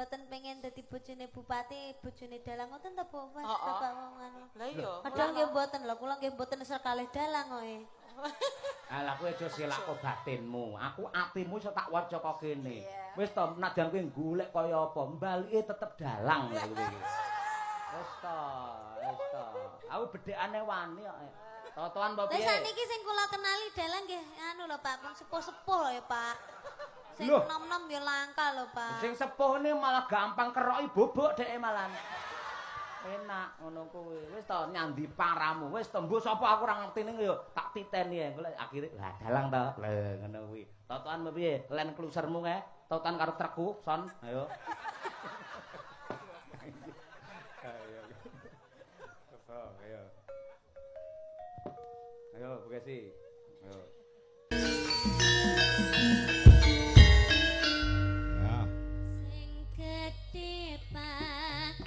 mboten pengen dadi bojone bupati, bojone dalang ngoten ta, Bu? Mas Bapak wong anu. Lah iya. Padahal nggih mboten lho, kula nggih mboten sekalih dalang kowe. Alah kowe aja silakno batinmu. Aku atimu iso tak waca kok kene. Wis to, nadyan kowe golek kaya apa, mbalike tetep dalang lho kowe iki. Wis to, wis to. Aku bedhekane wani kok. Totoan apa Lah piye? saniki sing kula kenali dalang nggih anu lho Pak, pun sepuh-sepuh lho ya Pak. Sing Loh. nom-nom ya langka lho Pak. Sing sepuh ini malah gampang keroki bobok dheke malah. Enak ngono kuwi. Wis to nyandi paramu. Wis to mbok sapa aku ora ngerti ning ya tak titeni ae. Golek akhire lah dalang to. Lah ngono kuwi. Totoan piye? Len klusermu kae. Totoan karo trekku, son. Ayo. Ayo. Ayo, Bukesi. Ayo. Ya. Sing gedhe Pak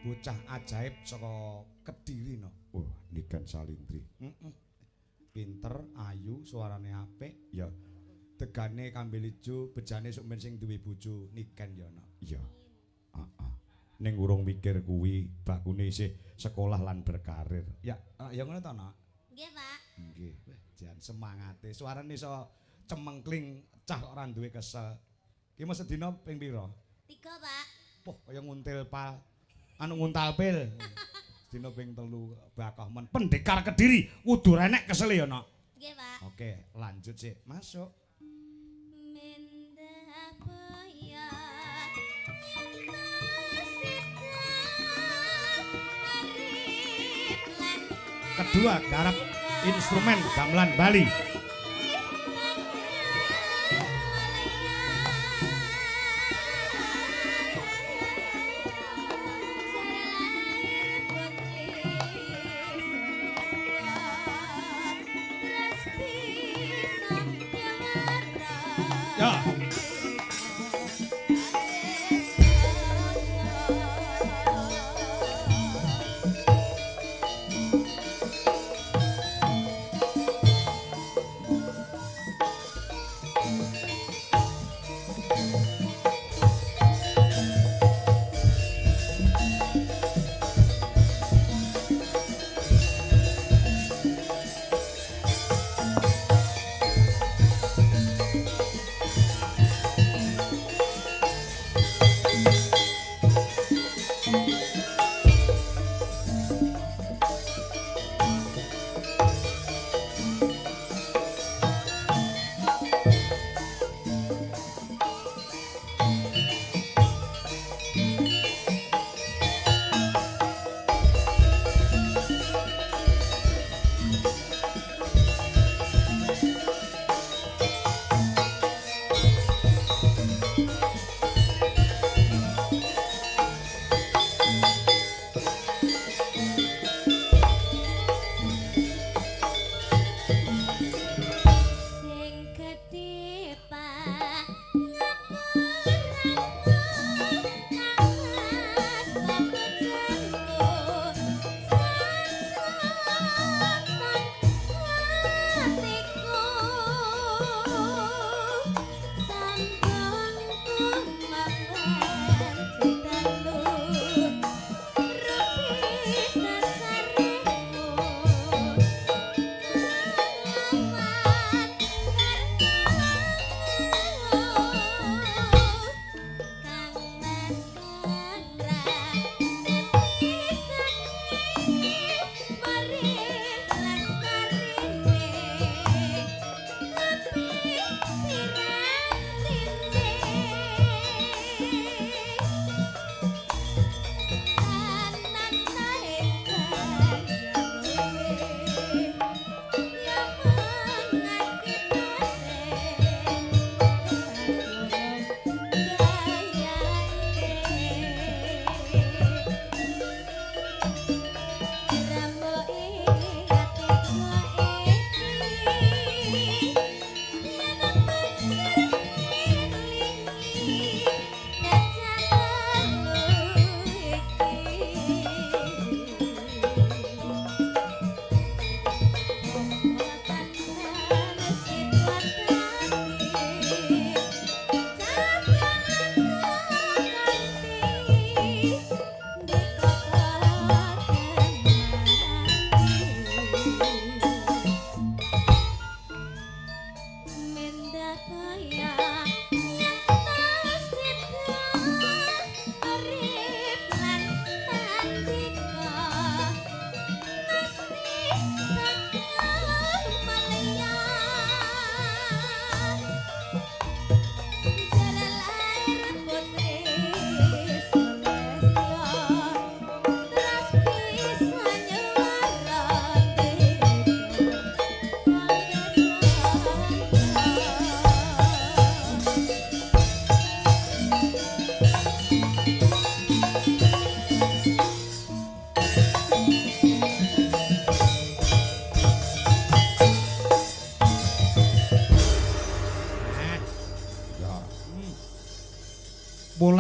bocah ajaib saka Kediri no. Wah, Niken Salintri. Pinter, ayu, suarane apik, ya. Tegane kambil ijo, bejane sok men sing duwe bojo Niken ya no. Iya. Ning urung mikir kuwi, bakune isih sekolah lan berkarir. Ya, ya ngono to no. Nggih Pak. Nggih, jan semangate. Suarane iso cemengkling, cah ora duwe kesel. Ki mesti dina ping pira? 3 Pak. Poh, kaya nguntil pal. Anu nguntal pil. Dina ping 3 bakah men. Pendekar Kediri kudu renek kesel ya, Nok. Nggih, Pak. Oke, lanjut sih. Masuk. Kedua, garap instrumen gamelan Bali. Ya.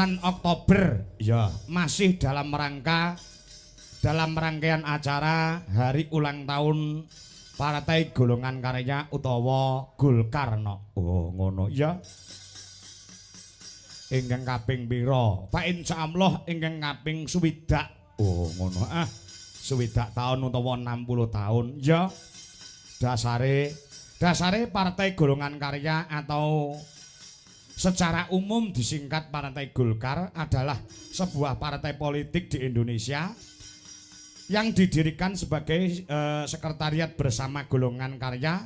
bulan Oktober ya masih dalam rangkaian acara hari ulang tahun Partai Golongan Karya utawa Golkar no. Oh ngono ya. Ingkang kaping pira? Pak insyaallah ingkang kaping 60. Oh ngono ah. 60 tahun utawa 60 tahun ya. Dasare Partai Golongan Karya atau secara umum disingkat Partai Golkar adalah sebuah partai politik di Indonesia yang didirikan sebagai sekretariat bersama Golongan Karya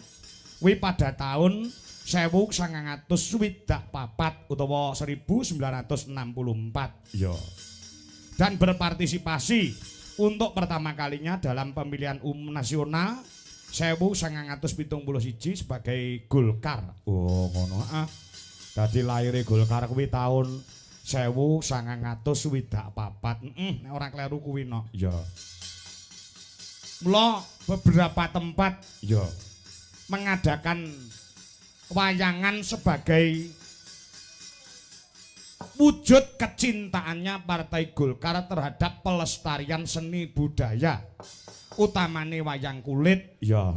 pada tahun 1964 utawa 1964 ya. Dan berpartisipasi untuk pertama kalinya dalam pemilihan umum nasional 1971 sebagai Golkar. Oh ngono ah. Dadi lahire Golkar kuwi tahun 1964. Nek ora kleru kuwi no. Ya. Mula beberapa tempat ya mengadakan wayangan sebagai wujud kecintaannya Partai Golkar terhadap pelestarian seni budaya utamane wayang kulit ya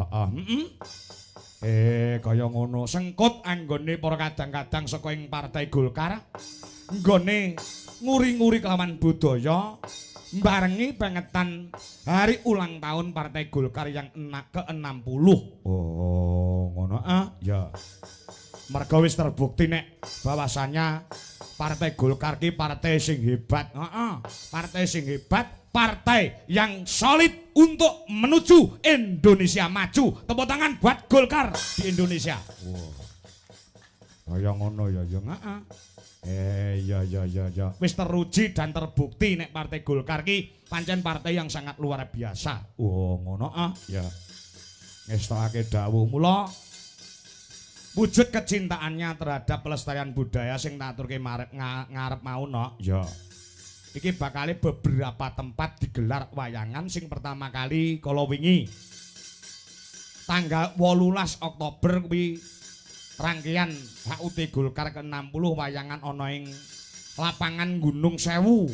kaya ngono sengkut anggone para kadang-kadang saka ing Partai Golkar nggone nguri-nguri kelawan budaya barengi pengetan hari ulang tahun Partai Golkar yang ke-60. Oh, ngono ah. Ya. Mergo wis terbukti nek bahwasanya Partai Golkar ki partai sing hebat. Heeh. Partai sing hebat, partai yang solid untuk menuju Indonesia maju. Tepuk tangan buat Golkar di Indonesia. Wow. Kaya ngono ya, heeh. Ya. Wis teruji dan terbukti nek Partai Golkar ki pancen partai yang sangat luar biasa. Oh, ngono ah. Ya. Ngestokake dawuh mula wujud kecintaannya terhadap pelestarian budaya sing tak aturke ngarep mau no. Ya. Iki bakale beberapa tempat digelar wayangan sing pertama kali kala wingi tanggal 18 Oktober kuwi rangkaian HUT Golkar ke-60 wayangan ana ing lapangan Gunung Sewu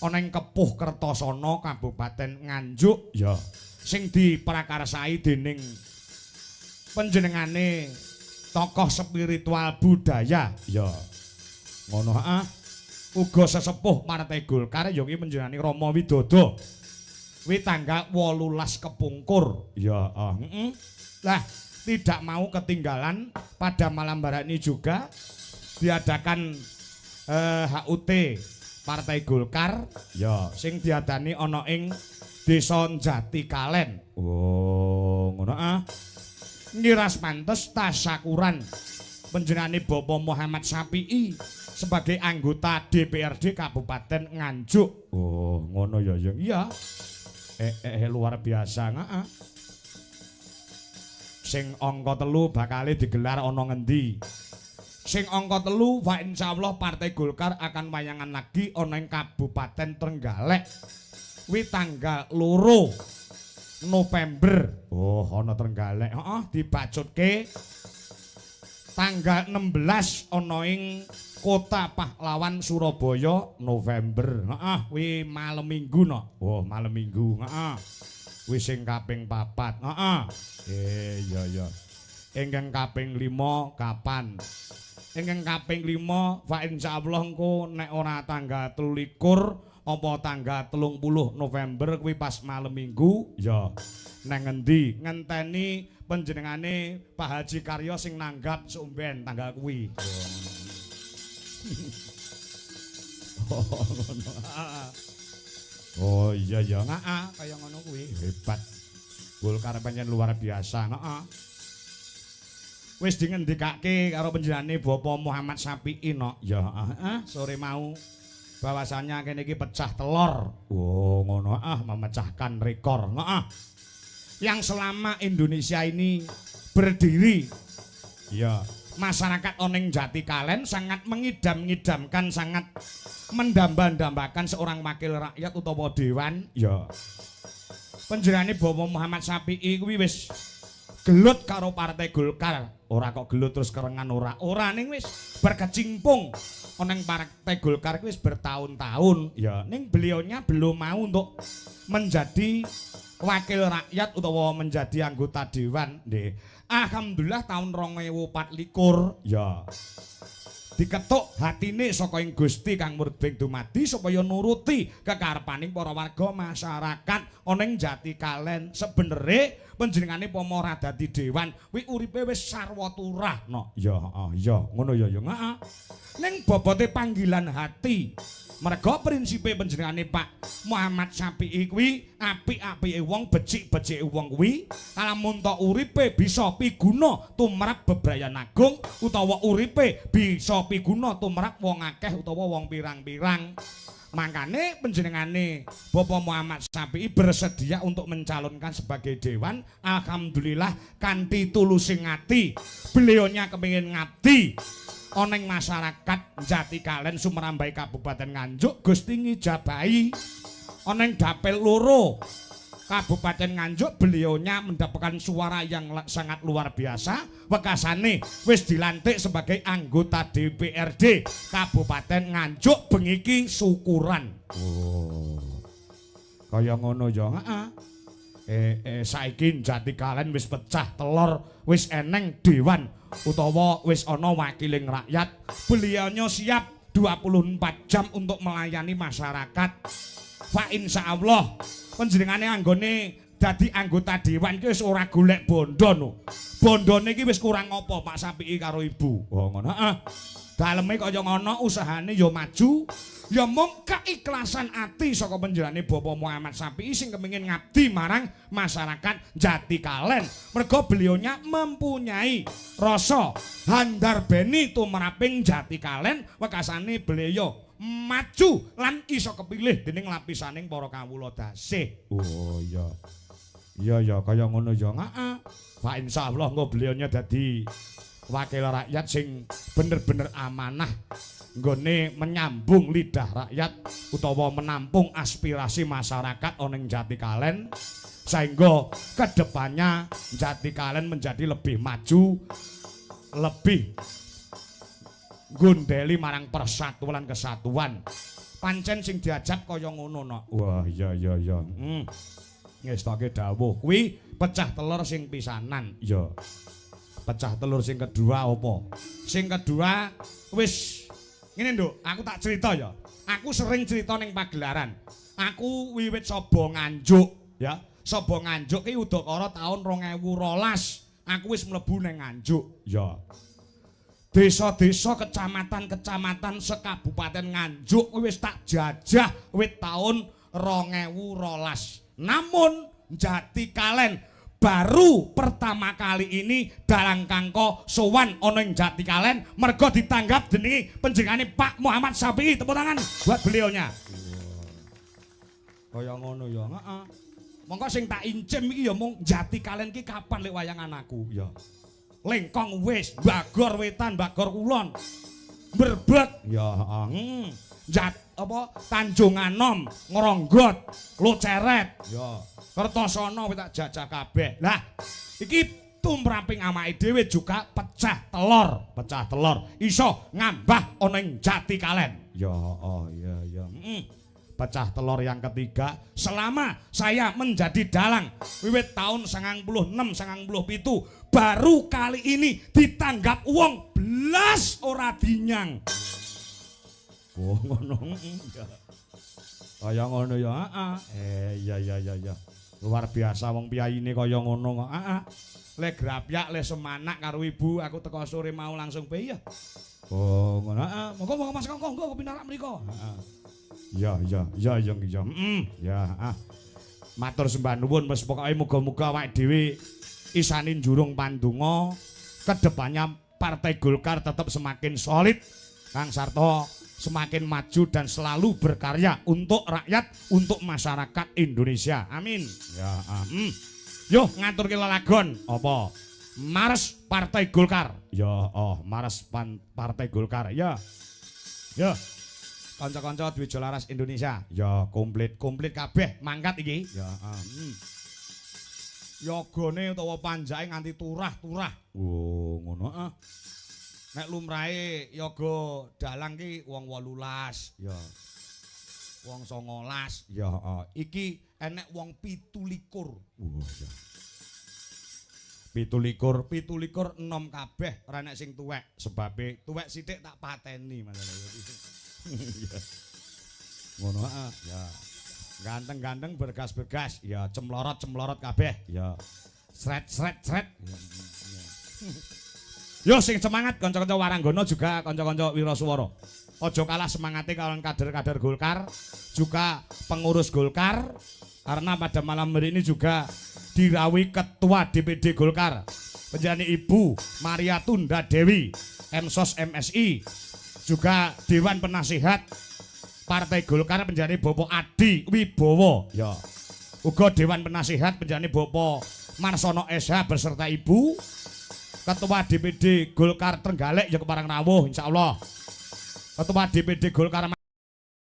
ana ing Kepuh Kertosana Kabupaten Nganjuk ya sing diprakarsai dening panjenengane tokoh spiritual budaya ya ngono ah uga sesepuh Partai Golkar ya kuwi panjenengane Rama Widodo kuwi tanggal 18 kepungkur ya lah tidak mau ketinggalan pada malam hari ini juga diadakan HUT Partai Golkar ya sing diadani ana ing Desa Jati Kalen. Oh, ngono ah. Ngiras pantes tasyakuran panjenengane Bapak Muhammad Sapi'i sebagai anggota DPRD Kabupaten Nganjuk. Oh, ngono ya ya. Iya. Luar biasa heeh. Sing angka 3 bakal digelar ana ngendi? Sing angka 3 wa insyaallah Partai Golkar akan wayangan lagi ana ing Kabupaten Trenggalek. Kuwi tanggal 2 November. Oh, ana Trenggalek. Heeh, dibacutke tanggal 16 ana ing Kota Pahlawan Surabaya November. Heeh, kuwi malam Minggu no. Oh, malam Minggu. Heeh. Kuwi sing kaping 4. Heeh. Iya. Ingkang kaping 5 kapan? Ingkang kaping 5 fa insyaallah engko nek ora tanggal 23 apa tanggal 30 November kuwi pas malam Minggu ya. Nang ngendi? Ngenteni panjenengane Pak Haji Karyo sing nanggap sumben tanggal kuwi. Oh iya ya, kaya ngono kuwi hebat. Golkar pancen luar biasa, heeh. Wis dingendikake karo panjenengane Bapak Muhammad Sapi'i no. Ya, sore mau bahwasanya kene iki pecah telur. Oh, ngono memecahkan rekor, heeh. Yang selama Indonesia ini berdiri ya, masyarakat oneng Jati Kalen sangat mengidam-ngidamkan, sangat mendamba-dambakan seorang wakil rakyat utawa dewan ya. Panjenengane Bapak Muhammad Sapi'i kuwi wis gelut karo Partai Golkar. Ora kok gelut terus kerengan ora. Ora ning wis berkecimpung ana ning Partai Golkar wis bertahun-tahun. Ya, ning beliaunya belum mau untuk menjadi wakil rakyat utawa menjadi anggota dewan. Nggih. Alhamdulillah tahun 2024 ya. Diketuk hatine saka ing Gusti Kang Murbeng dumadi supaya nuruti kekarepaning para warga masyarakat ana ing Jatikalen. Sebenere panjenengane pamora dadi dewan kuwi uripe wis sarwa turah no. Ya ngono ya heeh. Ning bobote panggilan hati merga prinsipe panjenengane Pak Muhammad Syafi'i kuwi apik-apike wong becik-becike wong kuwi lamun tok uripe bisa piguna tumrap bebrayan agung utawa uripe bisa piguna tumrap wong akeh utawa wong pirang-pirang. Makane panjenengane Bapak Muhammad Syafi'i bersedia untuk mencalonkan sebagai dewan. Alhamdulillah kanthi tulusing ati beliaunya kepengin ngabdi oneng masyarakat Jatikalen Sumerambai Kabupaten Nganjuk. Gusti ngijabahi oneng dapil loro Kabupaten Nganjuk beliaunya mendapatkan suara yang sangat luar biasa. Wekasane wis dilantik sebagai anggota DPRD Kabupaten Nganjuk bengi iki syukuran. Oh. Kaya ngono ya, heeh. Saiki Jatikalen wis pecah telur, wis eneng dewan utawa wis ana wakiling rakyat. Beliaunya siap 24 jam untuk melayani masyarakat. Fa insyaallah panjenengane anggone dadi anggota dewan iki wis ora golek bondo no. Bondone iki wis kurang apa Pak Syafi'i karo Ibu. Oh ngono, heeh. Daleme kaya ngono, usahane ya maju. Ya mung keikhlasan ati saka panjenengane Bapak Muhammad Syafi'i sing kepengin ngabdi marang masyarakat Jatikalen. Merga beliaunya mempunyai rasa handarbeni tumraping Jatikalen, wekasane beliau maju lan iso kepilih dening lapisaning para kawula dasih. Oh iya. Iya kaya ngono ya, heeh. Pak insyaallah engko beliaunya dadi wakil rakyat sing bener-bener amanah nggone menyambung lidah rakyat utawa menampung aspirasi masyarakat oneng Jatikalen sehingga kedepannya Jatikalen menjadi lebih maju, lebih gondeli marang persatuan kesatuan. Pancen sing diajak kaya ngono no. Wah iya. Ngestoke dawuh kuwi pecah telur sing pisanan. Ya. Pecah telur sing kedua apa? Sing kedua wis ngene Nduk, aku tak cerita ya. Aku sering cerita ning pagelaran. Aku wiwit Saba Nganjuk ya. Saba Nganjuk ki udakara taun 2012. Aku wis mlebu ning Nganjuk. Ya. Desa-desa kecamatan-kecamatan sekabupaten Nganjuk wis tak jajah wit taun 2012. Namun Jatikalen baru pertama kali ini dalang kangko sowan ana ing Jatikalen merga ditanggap dening panjenengane Pak Muhammad Syafi'i. Tepuk tangan buat beliaunya. Kaya ngono ya, heeh. Monggo sing tak incim iki ya mung Jatikalen ki kapan lek wayangan aku ya. Lengkong wis, Bagor Wetan, Bagor Kulon. Berbet ya, heeh. Tanjung Anom, Ngronggot, Luceret ya. Kertosana wis tak jajah kabeh. Lah, iki tumraping amake dhewe juga pecah telur. Pecah telur iso ngambah ana ing Jatikalen. Ya, iya. Pecah telur yang ketiga selama saya menjadi dalang wiwit tahun 96 97 baru kali ini ditanggap wong blas ora dinyang. Oh ngono. Kaya ngono ya, heeh. Iya. Luar biasa wong piyaine kaya ngono kok. Heeh. Le grapyak le semanak karo ibu aku teko sore mau langsung bae ya. Oh ngono. Heeh. Monggo Mas Kongko engko pinarak mriko. Heeh. Ya. Ya, matur sembah nuwun wis pokoke muga-muga awake dhewe isanin jurung pandonga kedepannya Partai Golkar tetap semakin solid Kang Sarto, semakin maju dan selalu berkarya untuk rakyat, untuk masyarakat Indonesia. Amin. Ya, Yo ngaturke lelagon apa? Mars Partai Golkar. Ya, Mars Partai Golkar. Ya. Kanca-kanca Dwijo Laras Indonesia. Ya, komplit kabeh mangkat iki. Ya, yogane utawa panjake nganti turah-turah. Oh, ngono ah. Nek lumrahe yoga dalang ki wong 18, ya. Wong 19, ya. Iki enek wong 17. Ya. 17 enom kabeh ora nek sing tuwek, sebabe tuwek sithik tak pateni masalah. Ya. Ngono ah, ya. Ganteng-ganteng bergas-bergas, ya cemlorot-cemlorot kabeh, ya. Sret-sret-sret. Yo sing semangat kanca-kanca Waranggana juga kanca-kanca Wiraswara. Aja kalah semangate kalian kader-kader Golkar, juga pengurus Golkar karena pada malam hari ini juga dirawi Ketua DPD Golkar penjani Ibu Maria Tunda Dewi, Emsos MSI, juga Dewan Penasihat Partai Golkar penjani Bapak Adi Wibowo, ya. Uga Dewan Penasihat penjani Bapak Marsono SH beserta Ibu Ketua DPD Golkar Trenggalek ya keparang rawuh insyaallah. Ketua DPD Golkar